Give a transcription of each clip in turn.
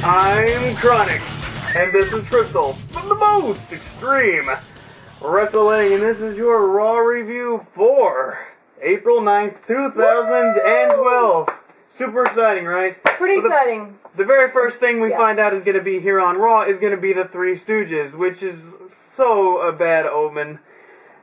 I'm Chronix, and this is Crystal from the most extreme wrestling, and this is your Raw review for April 9th, 2012. Woo! Super exciting, right? Pretty exciting. The very first thing we find out is going to be here on Raw is going to be the Three Stooges, which is so a bad omen.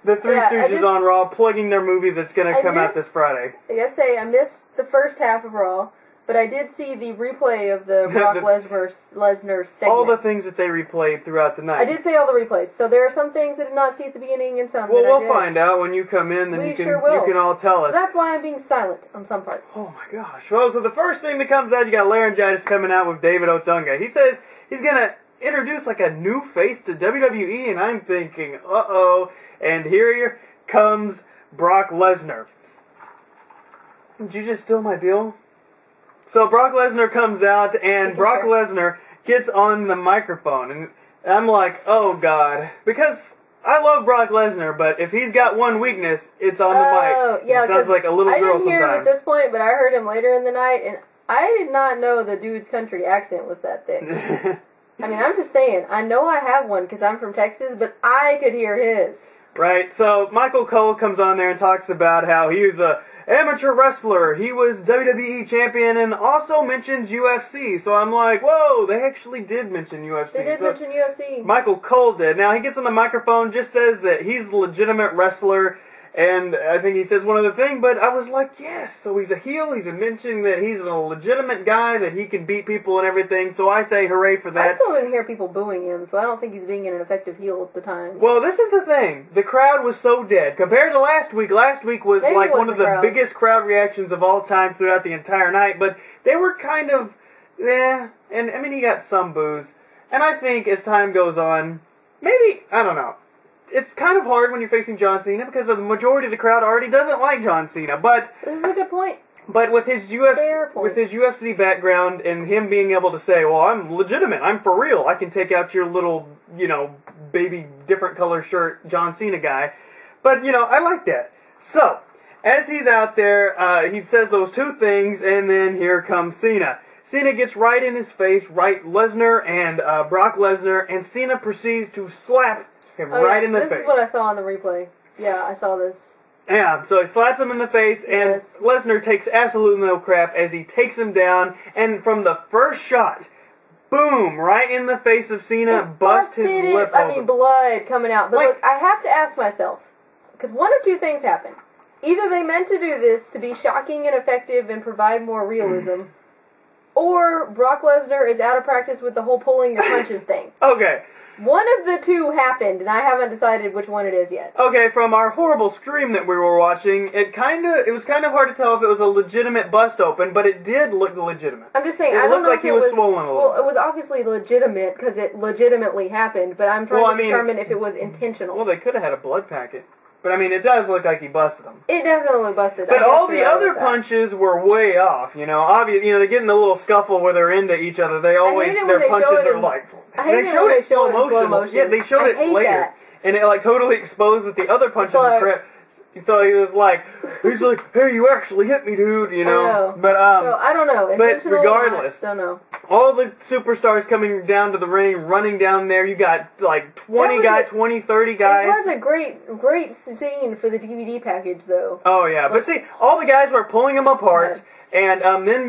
The Three Stooges on Raw plugging their movie that's going to come out this Friday. I gotta say, I missed the first half of Raw, but I did see the replay of the Brock Lesnar segment. All the things that they replayed throughout the night. I did say all the replays, so there are some things I did not see at the beginning and some that I we'll did. find out when you come in, then you can all tell us. So that's why I'm being silent on some parts. Oh my gosh. Well, so the first thing that comes out, you got Laryngitis coming out with David Otunga. He says he's going to introduce like a new face to WWE, and I'm thinking, uh-oh. And here comes Brock Lesnar. Did you just steal my deal? So Brock Lesnar comes out, and Brock Lesnar gets on the microphone, and I'm like, oh god. Because I love Brock Lesnar, but if he's got one weakness, it's on the mic. Yeah, it sounds like a little girl sometimes. I didn't hear him at this point, but I heard him later in the night, and I did not know the dude's country accent was that thick. I mean, I'm just saying, I know I have one because I'm from Texas, but I could hear his. Right, so Michael Cole comes on there and talks about how he was a amateur wrestler, he was WWE champion, and also mentions UFC. So I'm like, whoa, they actually did mention UFC. They did mention UFC. Michael Cole did. Now, he gets on the microphone, just says that he's a legitimate wrestler, and I think he says one other thing, but I was like, yes, so he's a heel, he's mentioning that he's a legitimate guy, that he can beat people and everything, so I say hooray for that. I still didn't hear people booing him, so I don't think he's being an effective heel at the time. Well, this is the thing. The crowd was so dead. Compared to last week was like one of the biggest crowd reactions of all time throughout the entire night, but they were kind of, and I mean, he got some boos, and I think as time goes on, maybe, I don't know, it's kind of hard when you're facing John Cena because the majority of the crowd already doesn't like John Cena. But this is a good point. But with his UFC background and him being able to say, "Well, I'm legitimate. I'm for real. I can take out your little, baby different color shirt John Cena guy." But I like that. So as he's out there, he says those two things, and then here comes Cena. Cena gets right in his face, right Lesnar and Brock Lesnar, and Cena proceeds to slap him right in the face. This is what I saw on the replay. Yeah, I saw this. Yeah, so he slaps him in the face, and Lesnar takes absolutely no crap as he takes him down, and from the first shot, boom, right in the face of Cena, busts his lip open. I mean, blood coming out. But look, I have to ask myself, because one of two things happen. Either they meant to do this to be shocking and effective and provide more realism, or Brock Lesnar is out of practice with the whole pulling your punches thing. Okay. One of the two happened, and I haven't decided which one it is yet. Okay, from our horrible stream that we were watching, it was kind of hard to tell if it was a legitimate bust open, but it did look legitimate. I'm just saying, I don't know if it looked like he was swollen a little. Well, it was obviously legitimate because it legitimately happened, but I'm trying to determine if it was intentional. Well, they could have had a blood packet. But, I mean, it does look like he busted him. It definitely busted. But all the other punches were way off, Obviously, they get in the little scuffle where they're into each other. They always, their punches are like... They showed it slow motion. Yeah, they showed it later. And it, totally exposed that the other punches were crap. So he's like, hey, you actually hit me, dude, I know. But, so, I don't know. But regardless, don't know. All the superstars coming down to the ring, running down there, you got, 20 guys, 20, 30 guys. It was a great scene for the DVD package, though. Oh, yeah. But see, all the guys were pulling them apart. And then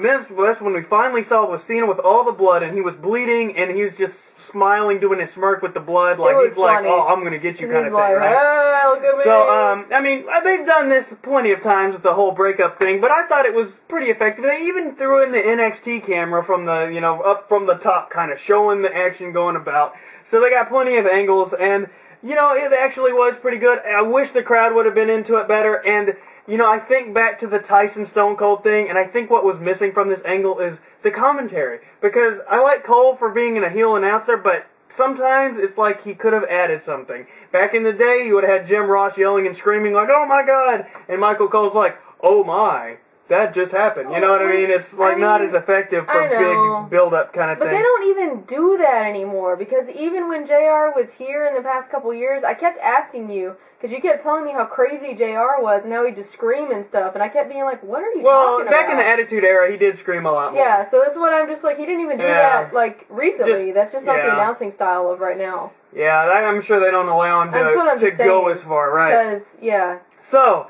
that's when we finally saw was Cena with all the blood, and he was bleeding, and he was just smiling, doing his smirk with the blood, like he's funny. Like, "Oh, I'm gonna get you," kind of thing, right? Hey, look at me. So, I mean, they've done this plenty of times with the whole breakup thing, but I thought it was pretty effective. They even threw in the NXT camera from the, up from the top, kind of showing the action going about. So they got plenty of angles, and it actually was pretty good. I wish the crowd would have been into it better, and I think back to the Tyson Stone Cold thing, and I think what was missing from this angle is the commentary. Because I like Cole for being a heel announcer, but sometimes it's like he could have added something. Back in the day, you would have had Jim Ross yelling and screaming like, "Oh my God!" And Michael Cole's like, "Oh my." that just happened. You know what I mean? It's like not as effective for big build-up kind of things. But they don't even do that anymore, because even when JR was here in the past couple years, I kept asking you, because you kept telling me how crazy JR was and how he'd just scream and stuff, and I kept being like, what are you talking about? Well, back in the Attitude Era, he did scream a lot more. Yeah, so that's what I'm just like, he didn't even do that, like, recently. That's just not the announcing style of right now. Yeah, I'm sure they don't allow him to go as far, right? Because, yeah. So,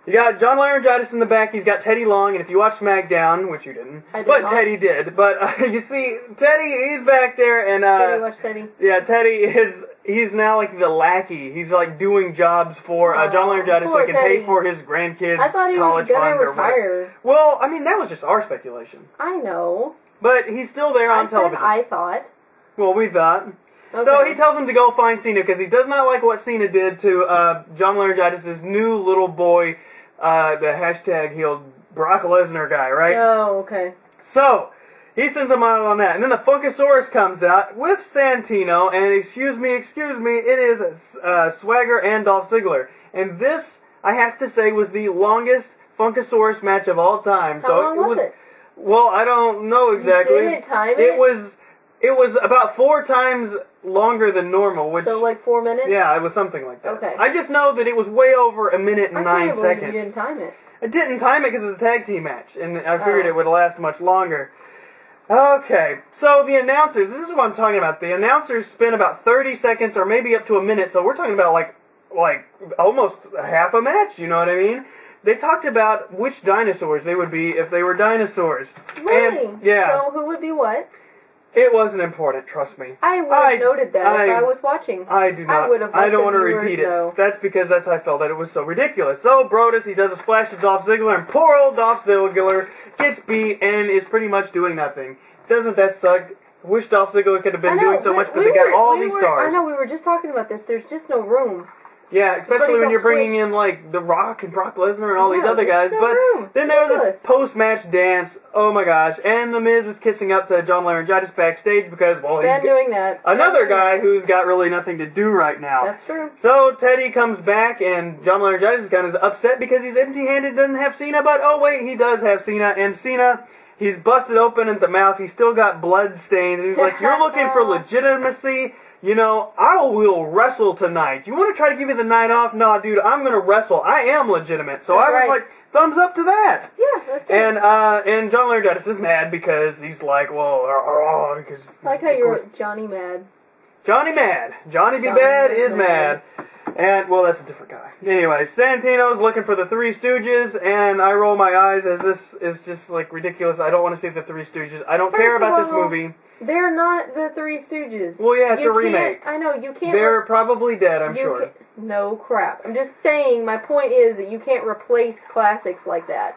you got John Laryngitis in the back, he's got Teddy Long, and if you watch SmackDown, which you didn't, Teddy did, but you see, Teddy, he's back there, and Teddy, watch Teddy. Yeah, Teddy he's now like the lackey, he's like doing jobs for John Laryngitis so he can pay for his grandkids' college fund. I thought he was gonna retire. Well, I mean, that was just our speculation. I know. But he's still there on television. I thought. Well, we thought. Okay. So he tells him to go find Cena because he does not like what Cena did to John Laryngitis' new little boy, the hashtag healed Brock Lesnar guy, right? Oh, okay. So he sends him out on that. And then the Funkasaurus comes out with Santino, and excuse me, it is Swagger and Dolph Ziggler. And this, I have to say, was the longest Funkasaurus match of all time. How long was it? Well, I don't know exactly. You didn't time it? It was about 4 times longer than normal, which... So, like 4 minutes? Yeah, it was something like that. Okay. I just know that it was way over 1 minute and 9 seconds. I can't believe you didn't time it. I didn't time it because it was a tag team match, and I figured it would last much longer. Okay, so the announcers, this is what I'm talking about. The announcers spent about 30 seconds or maybe up to a minute, so we're talking about like almost half a match, you know what I mean? They talked about which dinosaurs they would be if they were dinosaurs. Really? And, yeah. So who would be what? It wasn't important, trust me. I would have noted that if I was watching. I do not. I don't want to repeat it. That's because that's how I felt that it was so ridiculous. So Brodus, he does a splash to Dolph Ziggler, and poor old Dolph Ziggler gets beat and is pretty much doing nothing. Doesn't that suck? I wish Dolph Ziggler could have been doing so much, but they got all these stars. I know, we were just talking about this. There's just no room. Yeah, especially when you're bringing in, like, The Rock and Brock Lesnar and all these other guys. But then there was a post-match dance. Oh, my gosh. And The Miz is kissing up to John Laryngitis backstage because, well, he's doing that. Another guy who's got really nothing to do right now. That's true. So Teddy comes back, and John Laryngitis is kind of upset because he's empty-handed, doesn't have Cena. But, oh, wait, he does have Cena. And Cena, he's busted open at the mouth. He's still got blood stains. And he's like, you're looking for legitimacy? You know, I will wrestle tonight. You want to try to give me the night off? No, dude, I'm going to wrestle. I am legitimate. So I was like, thumbs up to that. Yeah, that's good. And John Laryngitis is mad because he's like, well, because... I like how you wrote Johnny Mad. Johnny Mad. Johnny be bad is mad. And, well, that's a different guy. Anyway, Santino's looking for the Three Stooges, and I roll my eyes as this is just, like, ridiculous. I don't want to see the Three Stooges. I don't care about this movie. They're not the Three Stooges. Well, yeah, it's a remake. I know, you can't... They're probably dead, I'm sure. No crap. I'm just saying, my point is that you can't replace classics like that.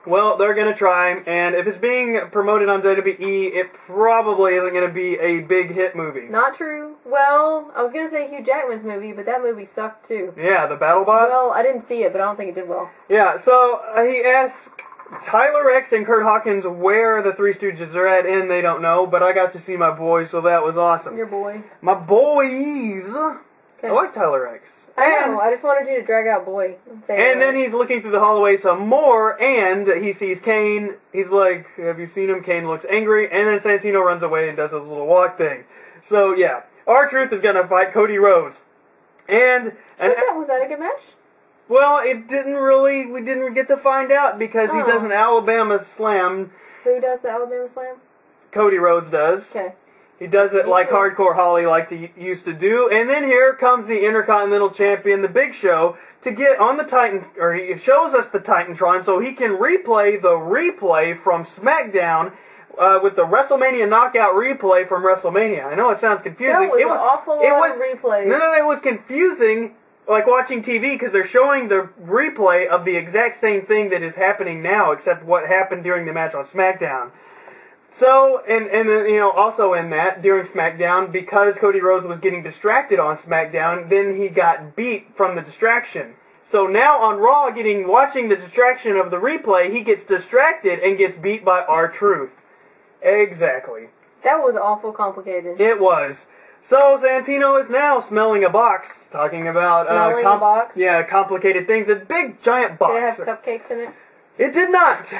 Well, they're going to try, and if it's being promoted on WWE, it probably isn't going to be a big hit movie. Not true. Well, I was going to say Hugh Jackman's movie, but that movie sucked too. Yeah, the BattleBots? Well, I didn't see it, but I don't think it did well. Yeah, so he asked Tyler X and Kurt Hawkins where the Three Stooges are at, and they don't know, but I got to see my boys, so that was awesome. Your boy. My boys! Okay. I like Tyler X. I know, I just wanted you to drag out boy. And then he's looking through the hallway some more, and he sees Kane. He's like, have you seen him? Kane looks angry, and then Santino runs away and does his little walk thing. So, yeah. R-Truth is going to fight Cody Rhodes. And was that a good match? Well, we didn't get to find out because he does an Alabama slam. Who does the Alabama slam? Cody Rhodes does. Okay. He does it like Hardcore Holly used to do. And then here comes the Intercontinental Champion, the Big Show, to get on the Titan, or he shows us the Titantron so he can replay the replay from SmackDown with the WrestleMania Knockout replay from WrestleMania. I know it sounds confusing. That was an awful lot of replays. No, it was confusing, like watching TV, because they're showing the replay of the exact same thing that is happening now, except what happened during the match on SmackDown. So, and then, you know, also in that, during SmackDown, because Cody Rhodes was getting distracted on SmackDown, then he got beat from the distraction. So now on Raw, watching the distraction of the replay, he gets distracted and gets beat by R-Truth. Exactly. That was awful complicated. It was. So Santino is now smelling a box, talking about a box? Yeah, complicated things. A big giant box. Did it have cupcakes in it? It did not.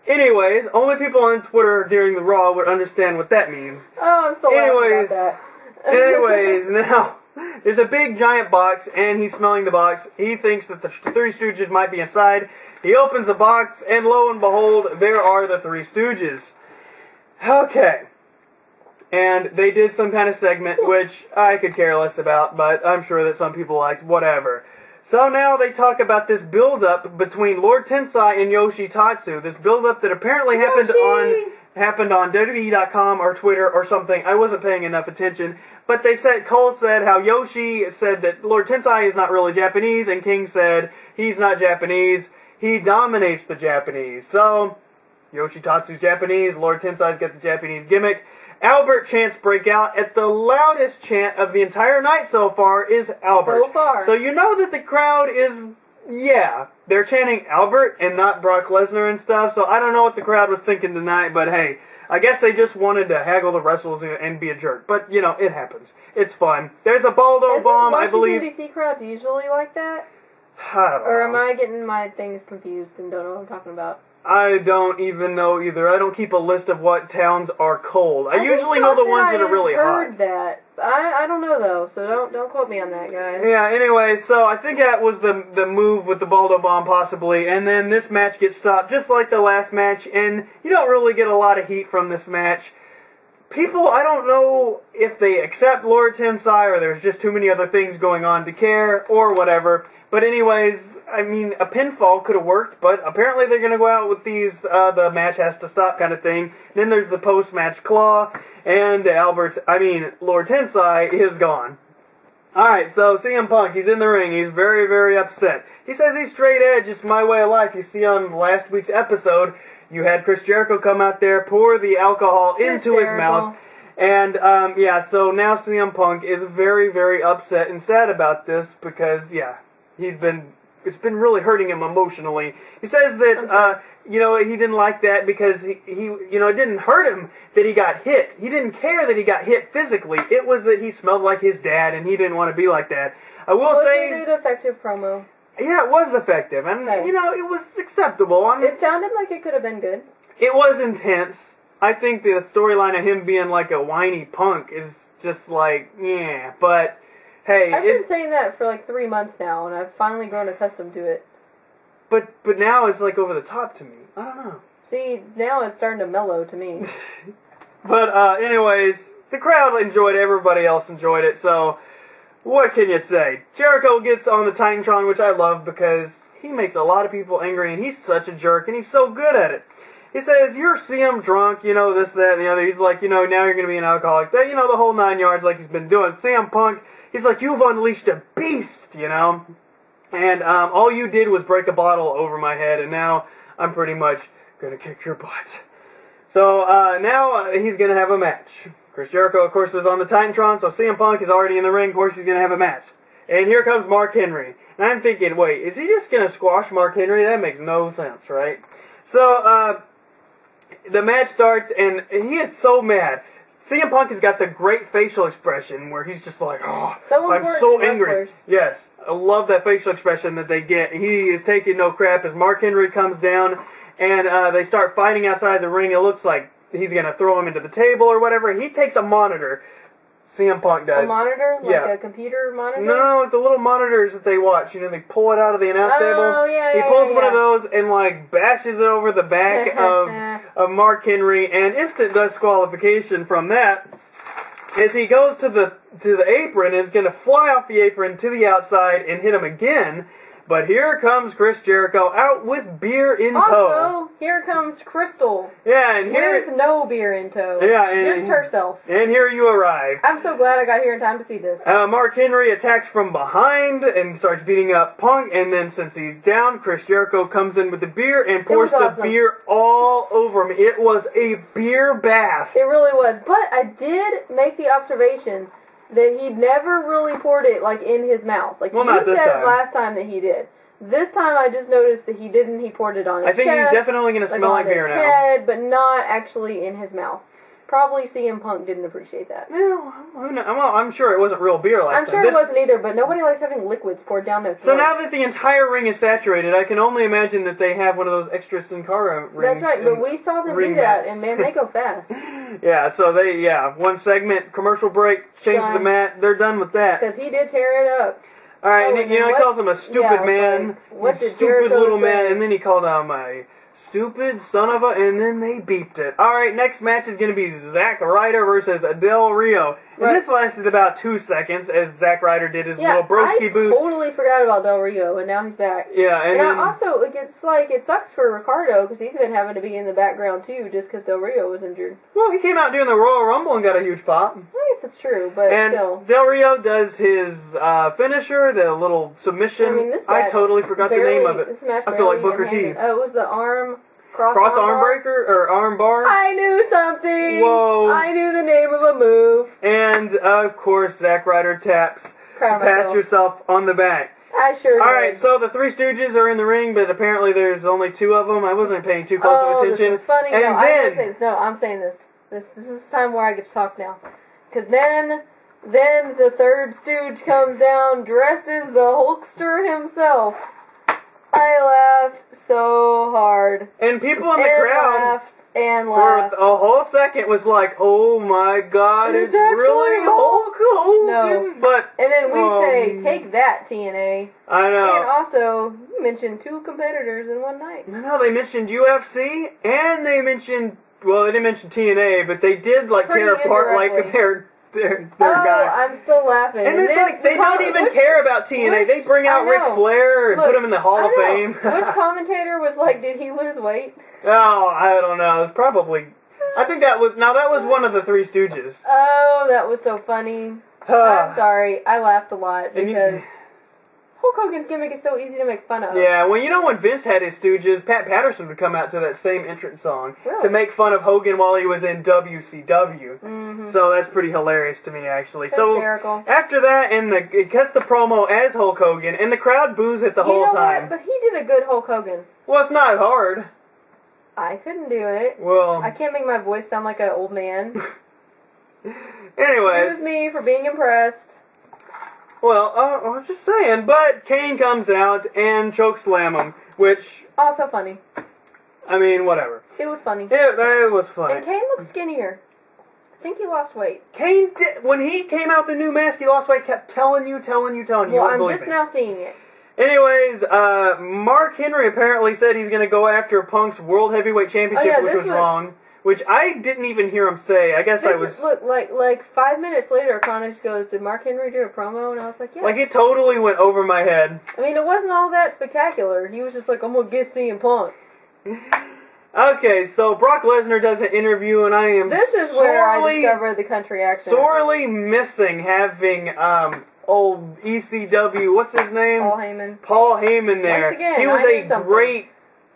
Anyways, only people on Twitter during the Raw would understand what that means. Oh, I'm so laughing about that. Anyways, now, there's a big giant box, and he's smelling the box. He thinks that the Three Stooges might be inside. He opens the box, and lo and behold, there are the Three Stooges. Okay. And they did some kind of segment, which I could care less about, but I'm sure that some people liked, whatever. So now they talk about this build-up between Lord Tensai and Yoshi Tatsu. This build-up that apparently happened on WWE.com or Twitter or something. I wasn't paying enough attention. But Cole said how Yoshi said that Lord Tensai is not really Japanese, and King said he's not Japanese. He dominates the Japanese. So, Yoshi Tatsu's Japanese, Lord Tensai's got the Japanese gimmick. Albert chants break out. At the loudest chant of the entire night so far is Albert. So far. So you know that the crowd is, yeah, they're chanting Albert and not Brock Lesnar and stuff. So I don't know what the crowd was thinking tonight, but hey, I guess they just wanted to haggle the wrestlers and be a jerk. But, you know, it happens. It's fun. There's a Baldo bomb, I believe. Washington, D.C. crowds usually like that? I don't know. Or am I getting my things confused and don't know what I'm talking about? I don't even know either. I don't keep a list of what towns are cold. I usually know the ones that are really hot. I heard that. I don't know though, so don't quote me on that, guys. Yeah, anyway, so I think that was the move with the Baldo bomb possibly, and then this match gets stopped just like the last match, and you don't really get a lot of heat from this match. People, I don't know if they accept Lord Tensai or there's just too many other things going on to care or whatever. But anyways, I mean, a pinfall could have worked, but apparently they're going to go out with these, the match has to stop kind of thing. Then there's the post-match claw, and Lord Tensai is gone. Alright, so CM Punk, he's in the ring, he's very, very upset. He says he's straight edge, it's my way of life. You see on last week's episode, you had Chris Jericho come out there, pour the alcohol into his mouth. And, so now CM Punk is very, very upset and sad about this because, it's been really hurting him emotionally. He says that, he didn't like that because he it didn't hurt him that he got hit. He didn't care that he got hit physically. It was that he smelled like his dad and he didn't want to be like that. I will say... Was it an effective promo? Yeah, it was effective, and, it was acceptable. It sounded like it could have been good. It was intense. I think the storyline of him being like a whiny punk is just like, yeah, but, hey... I've been saying that for like 3 months now, and I've finally grown accustomed to it. But now it's like over the top to me. I don't know. See, now it's starting to mellow to me. But, anyways, the crowd enjoyed it, everybody else enjoyed it, so... What can you say? Jericho gets on the Titantron, which I love because he makes a lot of people angry, and he's such a jerk, and he's so good at it. He says, you're CM drunk, this, that, and the other. He's like, now you're going to be an alcoholic. The whole 9 yards like he's been doing. CM Punk, he's like, you've unleashed a beast, And all you did was break a bottle over my head, and now I'm pretty much going to kick your butt. So now he's going to have a match. Chris Jericho, of course, was on the Titantron, so CM Punk is already in the ring. Of course, he's going to have a match. And here comes Mark Henry. And I'm thinking, wait, is he just going to squash Mark Henry? That makes no sense, right? So, the match starts, and he is so mad. CM Punk has got the great facial expression where he's just like, oh, I'm so angry. Wrestlers. Yes, I love that facial expression that they get. He is taking no crap as Mark Henry comes down, and they start fighting outside the ring. It looks like he's going to throw him into the table or whatever. He takes a monitor. CM Punk does. A monitor? Like a computer monitor? No, like the little monitors that they watch. They pull it out of the announce table. Yeah, he pulls one of those and, bashes it over the back of Mark Henry, and instant disqualification from that as he goes to the apron and is going to fly off the apron to the outside and hit him again. But here comes Chris Jericho out with beer in tow. Also, here comes Crystal. Yeah, and here... With no beer in tow. Yeah, and... Just herself. And here you arrive. I'm so glad I got here in time to see this. Mark Henry attacks from behind and starts beating up Punk, and then since he's down, Chris Jericho comes in with the beer and pours the beer all over him. It was a beer bath. It really was. But I did make the observation... that he never really poured it, in his mouth. Not this time. Last time that he did. This time I just noticed that he didn't. He poured it on his chest. I think he's definitely going to smell like beer now. Head, but not actually in his mouth. probably CM Punk didn't appreciate that. Yeah, well, I'm sure it wasn't real beer last time. I'm sure it wasn't either, but nobody likes having liquids poured down their throat. So now that the entire ring is saturated, I can only imagine that they have one of those extra Sin Cara rings. That's right, but we saw them do that, and man, they go fast. Yeah, so one segment, commercial break, change the mat, they're done with that. Because he did tear it up. Alright, and he calls him a stupid man, what did stupid Jericho little say? man, and then he called him a stupid son of a, and then they beeped it. Alright, next match is going to be Zack Ryder versus Del Rio. And this lasted about 2 seconds as Zack Ryder did his little broski boot. I totally forgot about Del Rio, and now he's back. Yeah, and then, also, it sucks for Ricardo, because he's been having to be in the background too, just because Del Rio was injured. Well, he came out during the Royal Rumble and got a huge pop. I guess that's true, but still. Del Rio does his finisher, the little submission. I mean, this match I totally forgot the name of it. This match I feel like Booker T. Oh, it was the arm... Cross arm breaker or arm bar? I knew something! Whoa. I knew the name of a move. And, of course, Zack Ryder taps. Pat yourself on the back. I sure did. Alright, so the Three Stooges are in the ring, but apparently there's only 2 of them. I wasn't paying too close of attention. This was funny. And I'm saying this. This is time where I get to talk now. Because then the third Stooge comes down dressed as the Hulkster himself. I laughed so hard. And people in the crowd laughed for a whole second was like, oh my god, it's really Hulk Hogan. No. And then we say, take that, TNA. I know. And also, you mentioned 2 competitors in one night. I know, they mentioned UFC, and they mentioned, well, they didn't mention TNA, but they did tear apart their guy. I'm still laughing. And it's like, they don't even care about TNA. They bring out Ric Flair and put him in the Hall of Fame. Which commentator was like, did he lose weight? Oh, I don't know. It was probably... I think that was one of the Three Stooges. Oh, that was so funny. I'm sorry. I laughed a lot because... Hulk Hogan's gimmick is so easy to make fun of. Yeah, when Vince had his Stooges, Pat Patterson would come out to that same entrance song to make fun of Hogan while he was in WCW. Mm-hmm. So that's pretty hilarious to me, actually. Hysterical. So after that, it cuts the promo as Hulk Hogan, and the crowd boos it the whole time. But he did a good Hulk Hogan. Well, it's not hard. I couldn't do it. Well, I can't make my voice sound like an old man. Anyways. Excuse me for being impressed. Well, I was just saying, but Kane comes out and chokeslam him, which... Also funny. I mean, whatever. It was funny. It was funny. And Kane looks skinnier. I think he lost weight. Kane did, when he came out the new mask, he lost weight, kept telling you. Well, I'm just now seeing it. Anyways, Mark Henry apparently said he's going to go after Punk's World Heavyweight Championship, which was wrong. Which I didn't even hear him say. I guess I was... Look, like 5 minutes later, Connor just goes, did Mark Henry do a promo? And I was like, yes. Like, it totally went over my head. I mean, it wasn't all that spectacular. He was just like, I'm going to get CM Punk. Okay, so Brock Lesnar does an interview, and I am This is where I discovered the country accent. Sorely missing having, old ECW, what's his name? Paul Heyman there. Once again, he was a great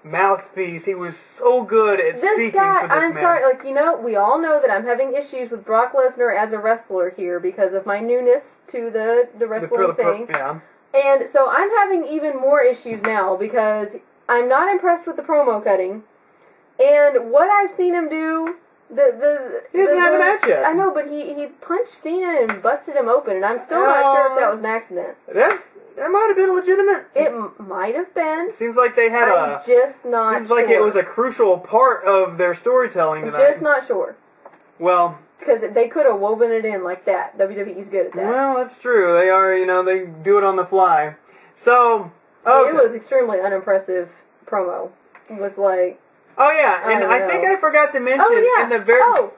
mouthpiece. He was so good at speaking for this man. Sorry, we all know that I'm having issues with Brock Lesnar as a wrestler here because of my newness to the wrestling thing. Yeah. And so I'm having even more issues now because I'm not impressed with the promo cutting. And what I've seen him do... He hasn't had a match yet. I know, but he punched Cena and busted him open, and I'm still not sure if that was an accident. That might have been legitimate. It might have been. Seems like they had I'm just not Seems like it was a crucial part of their storytelling tonight. I'm just not sure. Well... Because they could have woven it in like that. WWE's good at that. Well, that's true. They are, they do it on the fly. So... Okay. It was extremely unimpressive promo. It was like... Oh, yeah, and I think I forgot to mention in the very... Oh,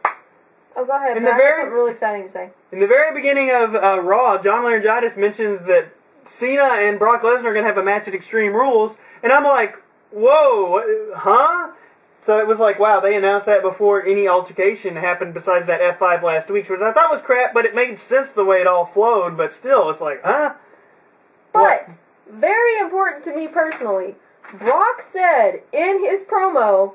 go ahead. I have something really exciting to say. In the very beginning of Raw, John Laryngitis mentions that Cena and Brock Lesnar are going to have a match at Extreme Rules, and I'm like, whoa, huh? So it was like, wow, they announced that before any altercation happened besides that F5 last week, which I thought was crap, but it made sense the way it all flowed, but still, it's like, huh? But, very important to me personally, Brock said in his promo,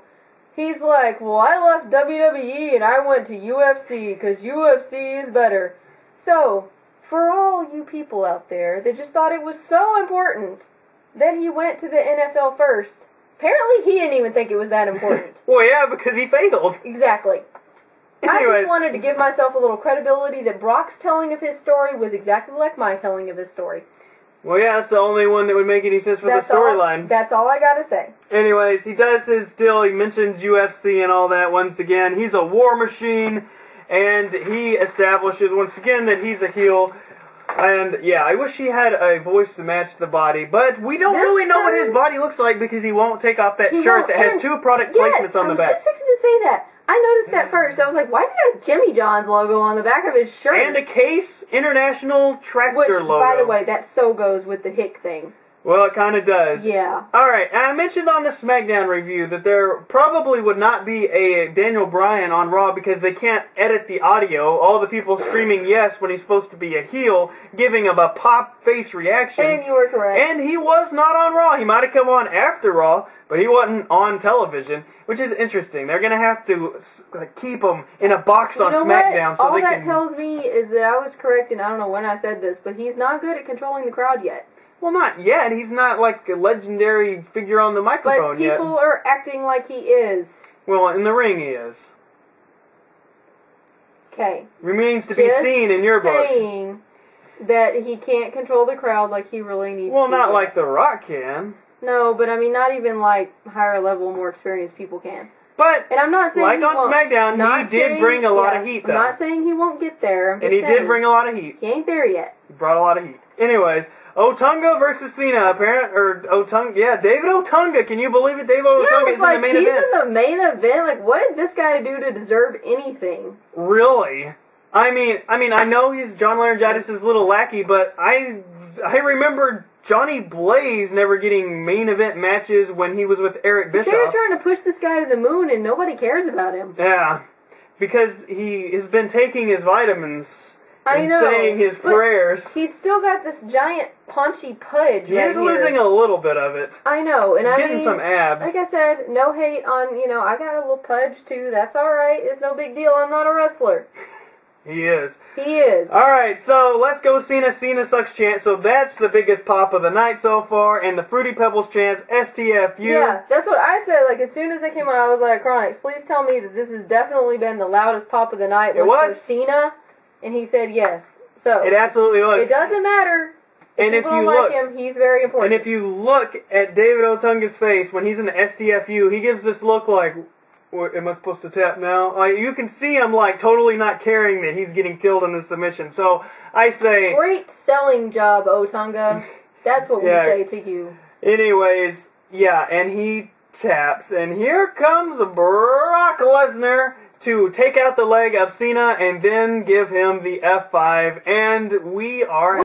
he's like, well, I left WWE and I went to UFC because UFC is better. So, for all you people out there that just thought it was so important that he went to the NFL first, apparently he didn't even think it was that important. Well, yeah, because he failed. Exactly. I just wanted to give myself a little credibility that Brock's telling of his story was exactly like my telling of his story. Well, yeah, that's the only one that would make any sense for the storyline. That's all I gotta say. Anyways, he does his deal. He mentions UFC and all that once again. He's a war machine, and he establishes once again that he's a heel. And, yeah, I wish he had a voice to match the body, but we don't really know what his body looks like because he won't take off that shirt that has 2 product placements on the back. I was just fixing to say that. I noticed that first. I was like, why does he have Jimmy John's logo on the back of his shirt? And a Case International Tractor logo. By the way, that so goes with the hick thing. Well, it kind of does. Yeah. Alright, and I mentioned on the SmackDown review that there probably would not be a Daniel Bryan on Raw because they can't edit the audio. All the people screaming yes when he's supposed to be a heel, giving him a pop face reaction. And you were correct. And he was not on Raw. He might have come on after Raw, but he wasn't on television, which is interesting. They're going to have to keep him in a box on SmackDown so all they can... All that tells me is that I was correct, and I don't know when I said this, but he's not good at controlling the crowd yet. Well, not yet. He's not like a legendary figure on the microphone yet. But people are acting like he is. Well, in the ring he is. Okay. Remains to be seen in your book. Saying that he can't control the crowd like he really needs to. Well, not like The Rock can. No, but I mean, not even like higher level, more experienced people can. But, and I'm not saying like on SmackDown, he did bring a lot of heat, though. I'm not saying he won't get there. And he did bring a lot of heat. He ain't there yet. He brought a lot of heat. Anyways, Otunga versus Cena, David Otunga. Can you believe it? David Otunga is in the main event. He's in the main event. Like, what did this guy do to deserve anything? Really? I mean, I know he's John Laryngitis' little lackey, but I remember Johnny Blaze never getting main event matches when he was with Eric Bischoff. They were trying to push this guy to the moon, and nobody cares about him. Yeah, because he has been taking his vitamins. And saying his prayers. He's still got this giant paunchy pudge. He is losing a little bit of it. I know, and he's getting some abs. Like I said, no hate on, I got a little pudge too. That's alright. It's no big deal. I'm not a wrestler. He is. He is. Alright, so let's go Cena. Cena sucks chant. So that's the biggest pop of the night so far. And the Fruity Pebbles chants, STFU. Yeah, that's what I said. Like, as soon as they came on, I was like, Chronix, please tell me that this has definitely been the loudest pop of the night. It was. For Cena. And he said yes. So it absolutely was. It doesn't matter. If you don't like him, he's very important. And if you look at David Otunga's face when he's in the STFU, he gives this look like, what, am I supposed to tap now? Like, you can see him like totally not caring that he's getting killed in the submission. So I say, great selling job, Otunga. That's what we say to you. Anyways, yeah, and he taps, and here comes Brock Lesnar to take out the leg of Cena and then give him the F5, and we are